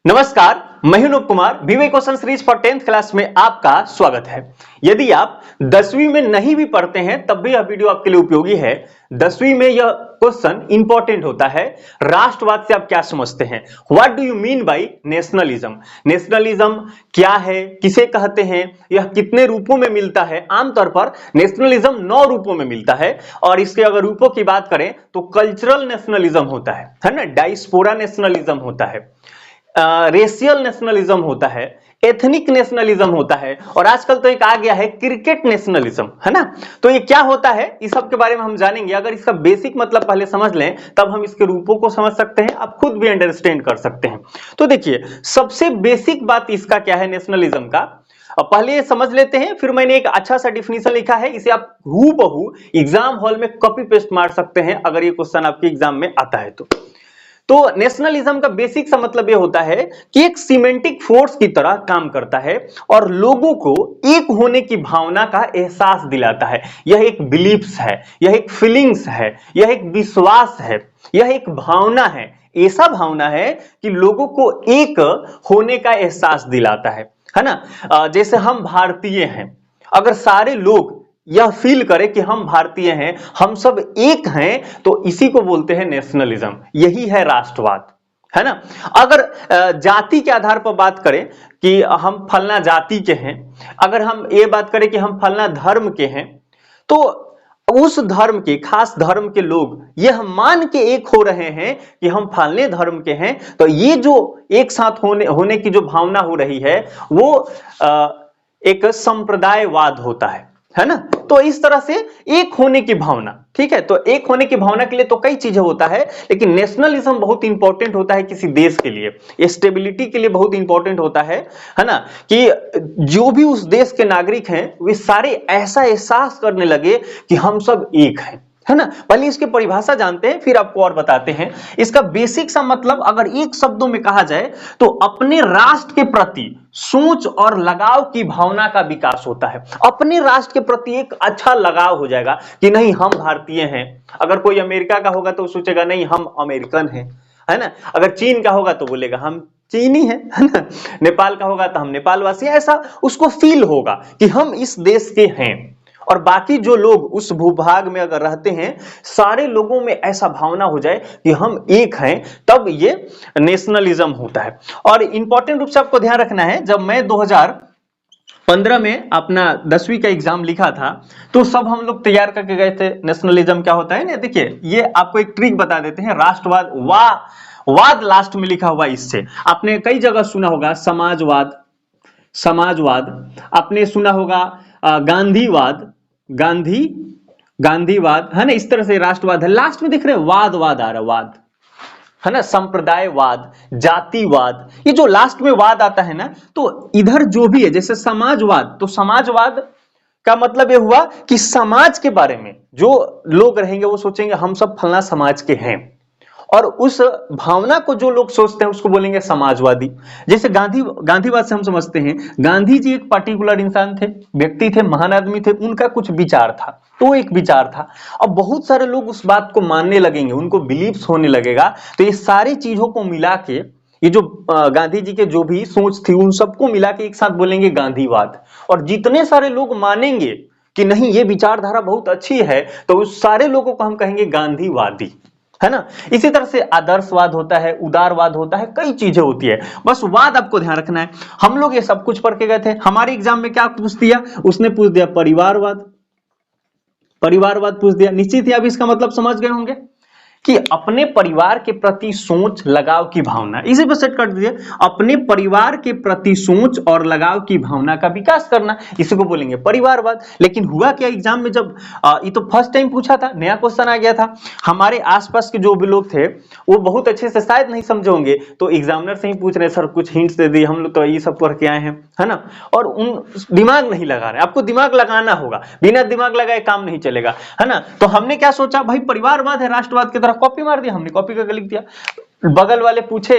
नमस्कार, मैं हूं अनुप कुमार। बीवे question series for 10th class में आपका स्वागत है। यदि आप 10वीं में नहीं भी पढ़ते हैं तब भी यह वीडियो आपके लिए उपयोगी है। 10वीं में यह क्वेश्चन इंपॉर्टेंट होता है। राष्ट्रवाद से आप क्या समझते हैं? What do you mean by nationalism? Nationalism क्या है, किसे कहते हैं, यह कितने रूपों में मिलता है? आमतौर पर नेशनलिज्म 9 रूपों में मिलता है और इसके अगर रूपों की बात करें तो कल्चरल नेशनलिज्म होता है ना, डायस्पोरा नेशनलिज्म होता है, रेशियल नेशनलिज्म होता है, एथनिक नेशनलिज्म होता है और आजकल तो एक आ गया है क्रिकेट नेशनलिज्म, है ना। तो ये क्या होता है इस सब के बारे में हम जानेंगे। अगर इसका बेसिक मतलब पहले समझ लें तब हम इसके रूपों को समझ सकते हैं, आप खुद भी अंडरस्टैंड कर सकते हैं। तो देखिए, सबसे बेसिक बात इसका क्या है नेशनलिज्म का, अब पहले समझ लेते हैं, फिर मैंने एक अच्छा सा डिफिनीशन लिखा है, इसे आप हूबहू एग्जाम हॉल में कॉपी पेस्ट मार सकते हैं अगर ये क्वेश्चन आपके एग्जाम में आता है तो नेशनलिज्म का बेसिक सा मतलब यह होता है कि एक सीमेंटिक फोर्स की तरह काम करता है और लोगों को एक होने की भावना का एहसास दिलाता है। यह एक बिलीफ्स है, यह एक फीलिंग्स है, यह एक विश्वास है, यह एक भावना है। ऐसा भावना है कि लोगों को एक होने का एहसास दिलाता है ना। जैसे हम भारतीय हैं, अगर सारे लोग यह फील करे कि हम भारतीय हैं, हम सब एक हैं, तो इसी को बोलते हैं नेशनलिज्म। यही है राष्ट्रवाद, है ना। अगर जाति के आधार पर बात करें कि हम फलना जाति के हैं, अगर हम ये बात करें कि हम फलना धर्म के हैं, तो उस धर्म के, खास धर्म के लोग यह मान के एक हो रहे हैं कि हम फलने धर्म के हैं, तो ये जो एक साथ होने की जो भावना हो रही है वो एक संप्रदायवाद होता है ना। तो इस तरह से एक होने की भावना, ठीक है। तो एक होने की भावना के लिए तो कई चीजें होता है, लेकिन नेशनलिज्म बहुत इंपॉर्टेंट होता है किसी देश के लिए, स्टेबिलिटी के लिए बहुत इंपॉर्टेंट होता है ना, कि जो भी उस देश के नागरिक हैं वे सारे ऐसा एहसास करने लगे कि हम सब एक हैं, है ना। पहले इसकी परिभाषा जानते हैं फिर आपको और बताते हैं। इसका बेसिक सा मतलब अगर एक शब्दों में कहा जाए तो अपने राष्ट्र के प्रति सोच और लगाव की भावना का विकास होता है। अपने राष्ट्र के प्रति एक अच्छा लगाव हो जाएगा कि नहीं हम भारतीय हैं। अगर कोई अमेरिका का होगा तो सोचेगा नहीं हम अमेरिकन हैं, है ना। अगर चीन का होगा तो बोलेगा हम चीनी है ना। नेपाल का होगा तो हम नेपालवासी, ऐसा उसको फील होगा कि हम इस देश के हैं। और बाकी जो लोग उस भूभाग में अगर रहते हैं, सारे लोगों में ऐसा भावना हो जाए कि हम एक हैं, तब ये नेशनलिज्म होता है। और इंपॉर्टेंट रूप से आपको ध्यान रखना है, जब मैं 2015 में अपना 10वीं का एग्जाम लिखा था तो सब हम लोग तैयार करके गए थे नेशनलिज्म क्या होता है ना। देखिए, ये आपको एक ट्रिक बता देते हैं। राष्ट्रवाद वाद लास्ट में लिखा हुआ, इससे आपने कई जगह सुना होगा। समाजवाद आपने सुना होगा, गांधीवाद, गांधीवाद, है ना। इस तरह से राष्ट्रवाद है, लास्ट में दिख रहे हैं वाद आ रहा है, वाद, है ना। संप्रदायवाद, जातिवाद, ये जो लास्ट में वाद आता है ना, तो इधर जो भी है, जैसे समाजवाद, तो समाजवाद का मतलब ये हुआ कि समाज के बारे में जो लोग रहेंगे वो सोचेंगे हम सब फलना समाज के हैं, और उस भावना को जो लोग सोचते हैं उसको बोलेंगे समाजवादी। जैसे गांधीवाद से हम समझते हैं, गांधी जी एक पर्टिकुलर इंसान थे, व्यक्ति थे, महान आदमी थे, उनका कुछ विचार था, तो एक विचार था। अब बहुत सारे लोग उस बात को मानने लगेंगे, उनको बिलीव्स होने लगेगा। तो ये सारी चीजों को मिला के, ये जो गांधी जी के जो भी सोच थी उन सबको मिला के एक साथ बोलेंगे गांधीवाद। और जितने सारे लोग मानेंगे कि नहीं ये विचारधारा बहुत अच्छी है, तो उस सारे लोगों को हम कहेंगे गांधीवादी, है ना। इसी तरह से आदर्शवाद होता है, उदारवाद होता है, कई चीजें होती है। बस वाद आपको ध्यान रखना है। हम लोग ये सब कुछ पढ़ के गए थे। हमारे एग्जाम में क्या पूछ दिया, उसने पूछ दिया परिवारवाद पूछ दिया। निश्चित ही अब इसका मतलब समझ गए होंगे कि अपने परिवार के प्रति सोच, लगाव की भावना, इसी पर सेट कर दीजिए। अपने परिवार के प्रति सोच और लगाव की भावना का विकास करना, इसी को बोलेंगे परिवारवाद। लेकिन हुआ क्या एग्जाम में, जब ये तो फर्स्ट टाइम पूछा था, नया क्वेश्चन आ गया था, हमारे आसपास के जो भी लोग थे वो बहुत अच्छे से शायद नहीं समझे होंगे, तो एग्जामिनर से ही पूछ रहे सर कुछ हिंट्स दे दिए, हम लोग तो ये सब पढ़ के आए हैं, है ना। और उन दिमाग नहीं लगा रहे, आपको दिमाग लगाना होगा, बिना दिमाग लगाए काम नहीं चलेगा, है ना। तो हमने क्या सोचा, भाई परिवारवाद है, राष्ट्रवाद की तरह कॉपी मार दिया, हमने कॉपी करके लिख दिया। बगल वाले पूछे,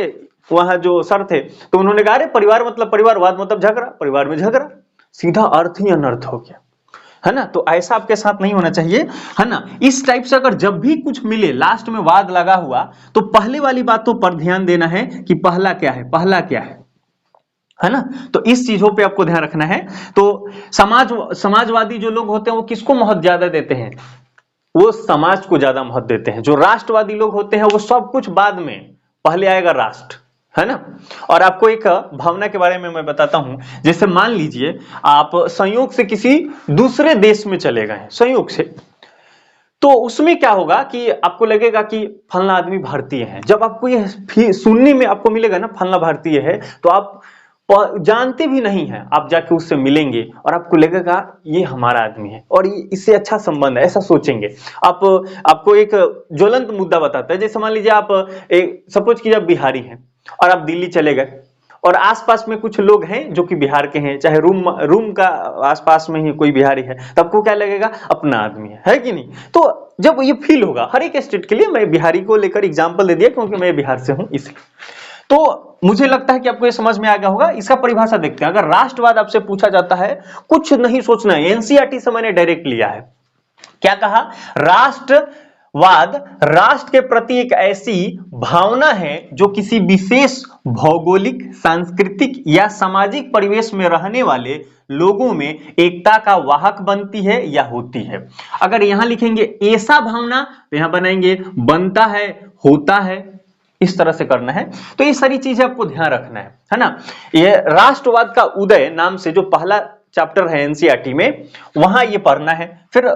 वहां जो सर थे, तो उन्होंने कहा अरे परिवार मतलब परिवारवाद मतलब झगड़ा, परिवार में झगड़ा, सीधा अर्थ ही अनर्थ हो गया, है ना। तो ऐसा आपके साथ नहीं होना चाहिए, है ना। इस टाइप से अगर जब भी कुछ मिले लास्ट में वाद लगा हुआ, तो पहले वाली बातों पर ध्यान देना है कि पहला क्या है, पहला क्या है ना। तो इस चीजों पे आपको ध्यान रखना है। तो समाजवादी जो लोग होते हैं वो किसको महत्व ज्यादा देते हैं, वो समाज को ज्यादा महत्व देते हैं। जो राष्ट्रवादी लोग होते हैं वो सब कुछ बाद में, पहले आएगा राष्ट्र, है ना। और आपको एक भावना के बारे में मैं बताता हूं। जैसे मान लीजिए आप संयोग से किसी दूसरे देश में चले गए, संयोग से, तो उसमें क्या होगा कि आपको लगेगा कि फलना आदमी भारतीय है। जब आपको ये सुनने में आपको मिलेगा ना फलना भारतीय है, तो आप जानते भी नहीं है, आप जाके उससे मिलेंगे और आपको लगेगा ये हमारा आदमी है और इससे अच्छा संबंध है, ऐसा सोचेंगे आप। आपको एक ज्वलंत मुद्दा बताता है। जैसे मान लीजिए आप सपोज कीजिए आप बिहारी हैं और आप दिल्ली चले गए और आसपास में कुछ लोग हैं जो कि बिहार के हैं, चाहे रूम का आसपास में ही कोई बिहारी है, तो आपको क्या लगेगा, अपना आदमी है कि नहीं। तो जब ये फील होगा हर एक स्टेट के लिए, मैं बिहारी को लेकर एग्जांपल दे दिया क्योंकि मैं बिहार से हूं इसलिए। तो मुझे लगता है कि आपको ये समझ में आ गया होगा। इसका परिभाषा देखते हैं। अगर राष्ट्रवाद आपसे पूछा जाता है, कुछ नहीं सोचना है, एनसीईआरटी से मैंने डायरेक्ट लिया है। क्या कहा, राष्ट्रवाद राष्ट्र के प्रति एक ऐसी भावना है जो किसी विशेष भौगोलिक, सांस्कृतिक या सामाजिक परिवेश में रहने वाले लोगों में एकता का वाहक बनती है या होती है। अगर यहां लिखेंगे ऐसा भावना, तो यहां बनाएंगे बनता है, होता है, इस तरह से करना है। तो ये सारी चीजें आपको ध्यान रखना है ना। ये राष्ट्रवाद का उदय नाम से जो पहला चैप्टर है एनसीईआरटी में, वहां ये पढ़ना है। फिर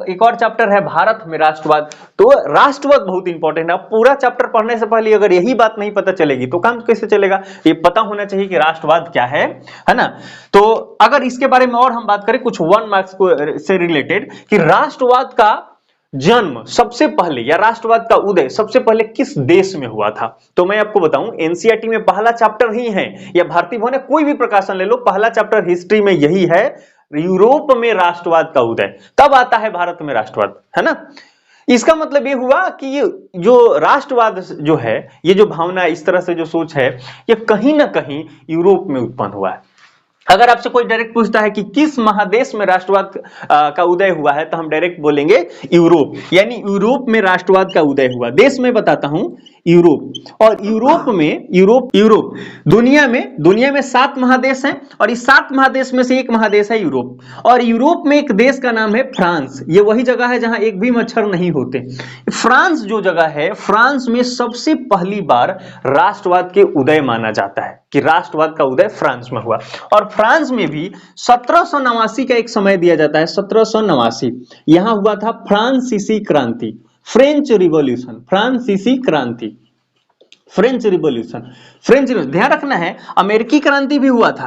एक और चैप्टर है भारत में राष्ट्रवाद। तो राष्ट्रवाद बहुत इंपॉर्टेंट है। पूरा चैप्टर पढ़ने से पहले अगर यही बात नहीं पता चलेगी तो काम कैसे चलेगा। ये पता होना चाहिए कि राष्ट्रवाद क्या है ना। तो अगर इसके बारे में और हम बात करें कुछ 1 मार्क्स को से रिलेटेड, कि राष्ट्रवाद का जन्म सबसे पहले या राष्ट्रवाद का उदय सबसे पहले किस देश में हुआ था, तो मैं आपको बताऊं एनसीईआरटी में पहला चैप्टर ही है, या भारतीय भवन कोई भी प्रकाशन ले लो, पहला चैप्टर हिस्ट्री में यही है, यूरोप में राष्ट्रवाद का उदय। तब आता है भारत में राष्ट्रवाद, है ना। इसका मतलब ये हुआ कि ये जो राष्ट्रवाद जो है, ये जो भावना, इस तरह से जो सोच है, ये कहीं ना कहीं यूरोप में उत्पन्न हुआ है। अगर आपसे कोई डायरेक्ट पूछता है कि किस महादेश में राष्ट्रवाद का उदय हुआ है, तो हम डायरेक्ट बोलेंगे यूरोप, यानी यूरोप में राष्ट्रवाद का उदय हुआ। देश में बताता हूं यूरोप। और यूरोप दुनिया में 7 महादेश हैं और इस 7 महादेश में से एक महादेश है यूरोप। और यूरोप में एक देश का नाम है फ्रांस। ये वही जगह है जहां एक भी मच्छर नहीं होते। फ्रांस जो जगह है, फ्रांस में सबसे पहली बार राष्ट्रवाद के उदय माना जाता है, कि राष्ट्रवाद का उदय फ्रांस में हुआ। और फ्रांस में भी 1789 का एक समय दिया जाता है, 1789 यहां हुआ था फ्रांसीसी क्रांति, फ्रेंच रिवॉल्यूशन, फ्रांसीसी क्रांति, फ्रेंच रिवॉल्यूशन, ध्यान रखना है अमेरिकी क्रांति भी हुआ था,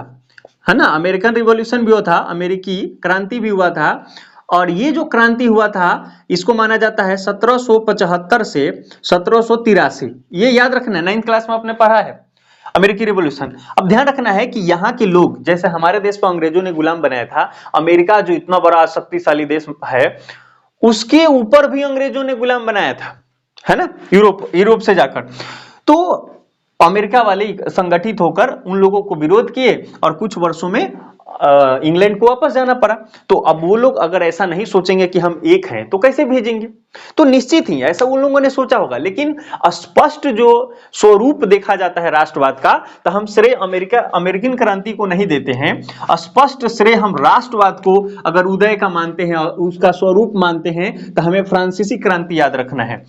है ना। अमेरिकन रिवॉल्यूशन भी हुआ था, अमेरिकी क्रांति भी हुआ था। और ये जो क्रांति हुआ था इसको माना जाता है 1775 से 1783, ये याद रखना है, 9th क्लास में आपने पढ़ा है अमेरिकी रिवॉल्यूशन। अब ध्यान रखना है कि यहाँ के लोग, जैसे हमारे देश को अंग्रेजों ने गुलाम बनाया था, अमेरिका जो इतना बड़ा शक्तिशाली देश है, उसके ऊपर भी अंग्रेजों ने गुलाम बनाया था, है ना, यूरोप से जाकर। तो अमेरिका वाले संगठित होकर उन लोगों को विरोध किए और कुछ वर्षों में इंग्लैंड को वापस जाना पड़ा। तो अब वो लोग अगर ऐसा नहीं सोचेंगे कि हम एक हैं, तो कैसे भेजेंगे। तो निश्चित ही ऐसा उन लोगों ने सोचा होगा, लेकिन स्पष्ट जो स्वरूप देखा जाता है राष्ट्रवाद का, तो हम श्रेय अमेरिकन क्रांति को नहीं देते हैं, स्पष्ट श्रेय हम राष्ट्रवाद को अगर उदय का मानते हैं और उसका स्वरूप मानते हैं, तो हमें फ्रांसीसी क्रांति याद रखना है।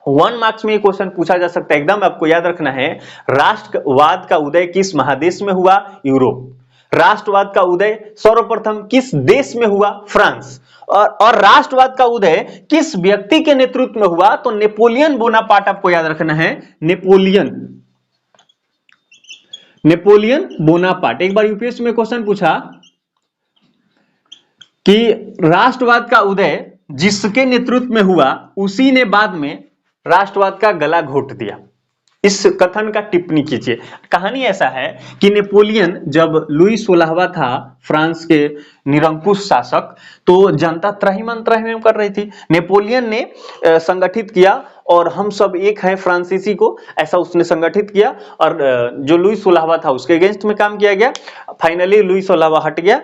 1 मार्क्स में ये क्वेश्चन पूछा जा सकता है, एकदम आपको याद रखना है, राष्ट्रवाद का उदय किस महादेश में हुआ, यूरोप। राष्ट्रवाद का उदय सर्वप्रथम किस देश में हुआ, फ्रांस। और राष्ट्रवाद का उदय किस व्यक्ति के नेतृत्व में हुआ, तो नेपोलियन बोनापार्ट आपको याद रखना है, नेपोलियन बोनापार्ट। एक बार यूपीएससी में क्वेश्चन पूछा कि राष्ट्रवाद का उदय जिसके नेतृत्व में हुआ, उसी ने बाद में राष्ट्रवाद का गला घोट दिया। इस कथन का टिप्पणी कीजिए। कहानी ऐसा है कि नेपोलियन जब लुई 16वां था, फ्रांस के निरंकुश शासक, तो जनता त्राहिमाम कर रही थी। नेपोलियन ने संगठित किया और हम सब एक हैं फ्रांसीसी को, ऐसा उसने संगठित किया और जो लुई 16वां था उसके अगेंस्ट में काम किया गया। फाइनली लुई 16वां हट गया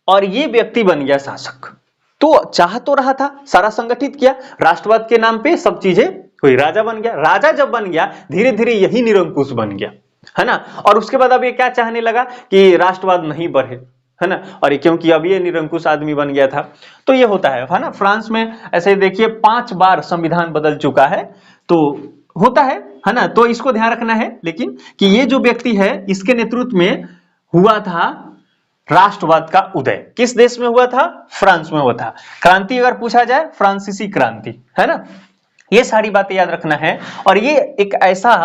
और ये व्यक्ति बन गया शासक। तो चाह तो रहा था, सारा संगठित किया, राष्ट्रवाद के नाम पे सब चीजें हुई, राजा बन गया। राजा जब बन गया धीरे धीरे यही निरंकुश बन गया, है ना। और उसके बाद अब ये क्या चाहने लगा कि राष्ट्रवाद नहीं बढ़े, है ना। और क्योंकि अब ये निरंकुश आदमी बन गया था, तो ये होता है ना। फ्रांस में ऐसे देखिए 5 बार संविधान बदल चुका है, तो होता है ना। तो इसको ध्यान रखना है। लेकिन कि ये जो व्यक्ति है इसके नेतृत्व में हुआ था राष्ट्रवाद का उदय। किस देश में हुआ था? फ्रांस में हुआ था। क्रांति अगर पूछा जाए, फ्रांसीसी क्रांति, है ना। ये सारी बातें याद रखना है। और ये एक ऐसा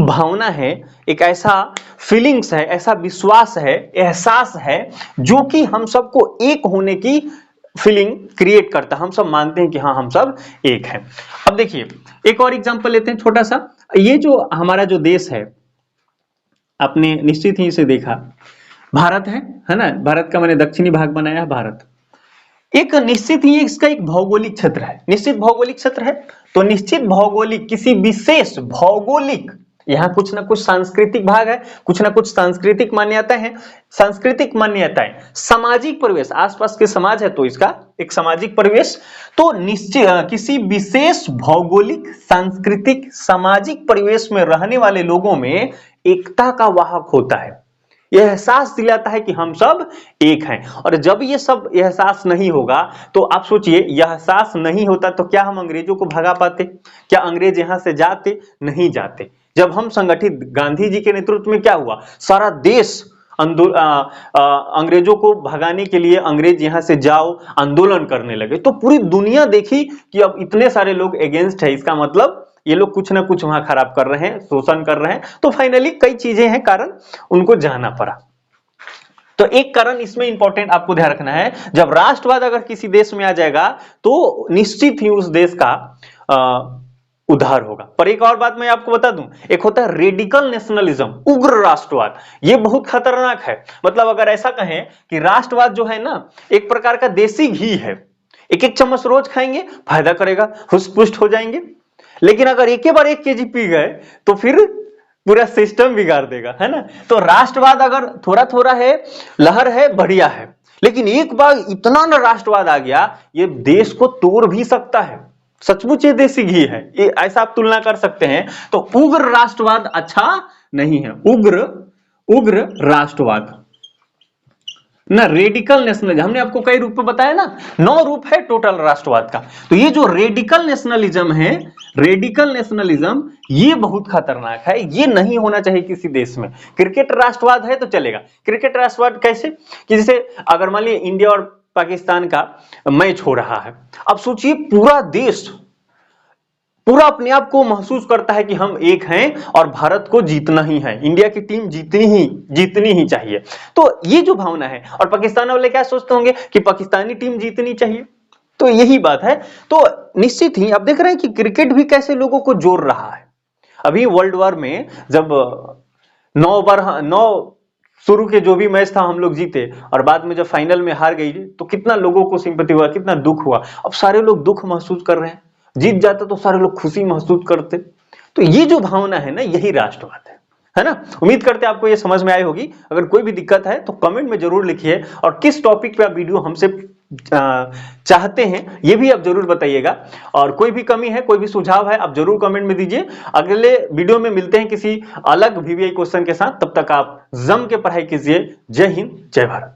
भावना है, एक ऐसा फीलिंग्स है, ऐसा विश्वास है, एहसास है जो कि हम सबको एक होने की फीलिंग क्रिएट करता है। हम सब मानते हैं कि हाँ हम सब एक हैं। अब देखिए एक और एग्जांपल लेते हैं छोटा सा। ये जो हमारा जो देश है, आपने निश्चित ही इसे देखा, भारत है ना। भारत का मैंने दक्षिणी भाग बनाया है भारत। एक निश्चित ही इसका एक भौगोलिक क्षेत्र है, निश्चित भौगोलिक क्षेत्र है। तो निश्चित भौगोलिक, किसी विशेष भौगोलिक, यहाँ कुछ ना कुछ सांस्कृतिक भाग है, कुछ ना कुछ सांस्कृतिक मान्यताएं हैं। सांस्कृतिक मान्यताएं, सामाजिक परिवेश, आसपास के समाज है तो इसका एक सामाजिक परिवेश। तो निश्चित किसी विशेष भौगोलिक, सांस्कृतिक, सामाजिक परिवेश में रहने वाले लोगों में एकता का वाहक होता है। यह एहसास दिलाता है कि हम सब एक हैं। और जब ये सब एहसास नहीं होगा तो आप सोचिए, यह एहसास नहीं होता तो क्या हम अंग्रेजों को भगा पाते? क्या अंग्रेज यहां से जाते? नहीं जाते। जब हम संगठित, गांधी जी के नेतृत्व में क्या हुआ, सारा देश अंग्रेजों को भगाने के लिए, अंग्रेज यहां से जाओ, आंदोलन करने लगे। तो पूरी दुनिया देखी कि अब इतने सारे लोग अगेंस्ट है, इसका मतलब ये लोग कुछ ना कुछ वहां खराब कर रहे हैं, शोषण कर रहे हैं। तो फाइनली कई चीजें हैं कारण उनको जाना पड़ा। तो एक कारण इसमें इंपॉर्टेंट आपको ध्यान रखना है, जब राष्ट्रवाद अगर किसी देश में आ जाएगा तो निश्चित ही उस देश का उद्धार होगा। पर एक और बात मैं आपको बता दूं, एक होता है रेडिकल नेशनलिज्म, उग्र राष्ट्रवाद। ये बहुत खतरनाक है। मतलब अगर ऐसा कहें कि राष्ट्रवाद जो है ना, एक प्रकार का देसी घी है, एक एक चम्मच रोज खाएंगे फायदा करेगा, हुष्ट पुष्ट हो जाएंगे। लेकिन अगर एक बार 1 केजी पी गए तो फिर पूरा सिस्टम बिगाड़ देगा, है ना। तो राष्ट्रवाद अगर थोड़ा थोड़ा है, लहर है, बढ़िया है। लेकिन एक बार इतना ना राष्ट्रवाद आ गया, ये देश को तोड़ भी सकता है। सचमुच ये देसी घी है, ये ऐसा आप तुलना कर सकते हैं। तो उग्र राष्ट्रवाद अच्छा नहीं है। उग्र राष्ट्रवाद ना, रेडिकल नेशनलिज्म, हमने आपको कई रूप में बताया ना, 9 रूप है टोटल राष्ट्रवाद का। तो ये जो रेडिकल नेशनलिज्म है, रेडिकल नेशनलिज्म, ये बहुत खतरनाक है। ये नहीं होना चाहिए किसी देश में। क्रिकेट राष्ट्रवाद है तो चलेगा। क्रिकेट राष्ट्रवाद कैसे? कि जैसे अगर मान लीजिए इंडिया और पाकिस्तान का मैच हो रहा है, अब सोचिए पूरा देश पूरा अपने आप को महसूस करता है कि हम एक हैं और भारत को जीतना ही है, इंडिया की टीम जीतनी ही चाहिए। तो ये जो भावना है, और पाकिस्तान वाले क्या सोचते होंगे कि पाकिस्तानी टीम जीतनी चाहिए। तो यही बात है। तो निश्चित ही आप देख रहे हैं कि क्रिकेट भी कैसे लोगों को जोड़ रहा है। अभी वर्ल्ड वॉर में जब 9 शुरू के जो भी मैच था हम लोग जीते, और बाद में जब फाइनल में हार गई तो कितना लोगों को सिंपैथी हुआ, कितना दुख हुआ। अब सारे लोग दुख महसूस कर रहे हैं, जीत जाता तो सारे लोग खुशी महसूस करते। तो ये जो भावना है ना, यही राष्ट्रवाद है ना। उम्मीद करते हैं आपको ये समझ में आई होगी। अगर कोई भी दिक्कत है तो कमेंट में जरूर लिखिए, और किस टॉपिक पे आप वीडियो हमसे चाहते हैं ये भी आप जरूर बताइएगा। और कोई भी कमी है, कोई भी सुझाव है, आप जरूर कमेंट में दीजिए। अगले वीडियो में मिलते हैं किसी अलग VVI क्वेश्चन के साथ। तब तक आप जम के पढ़ाई कीजिए। जय हिंद, जय भारत।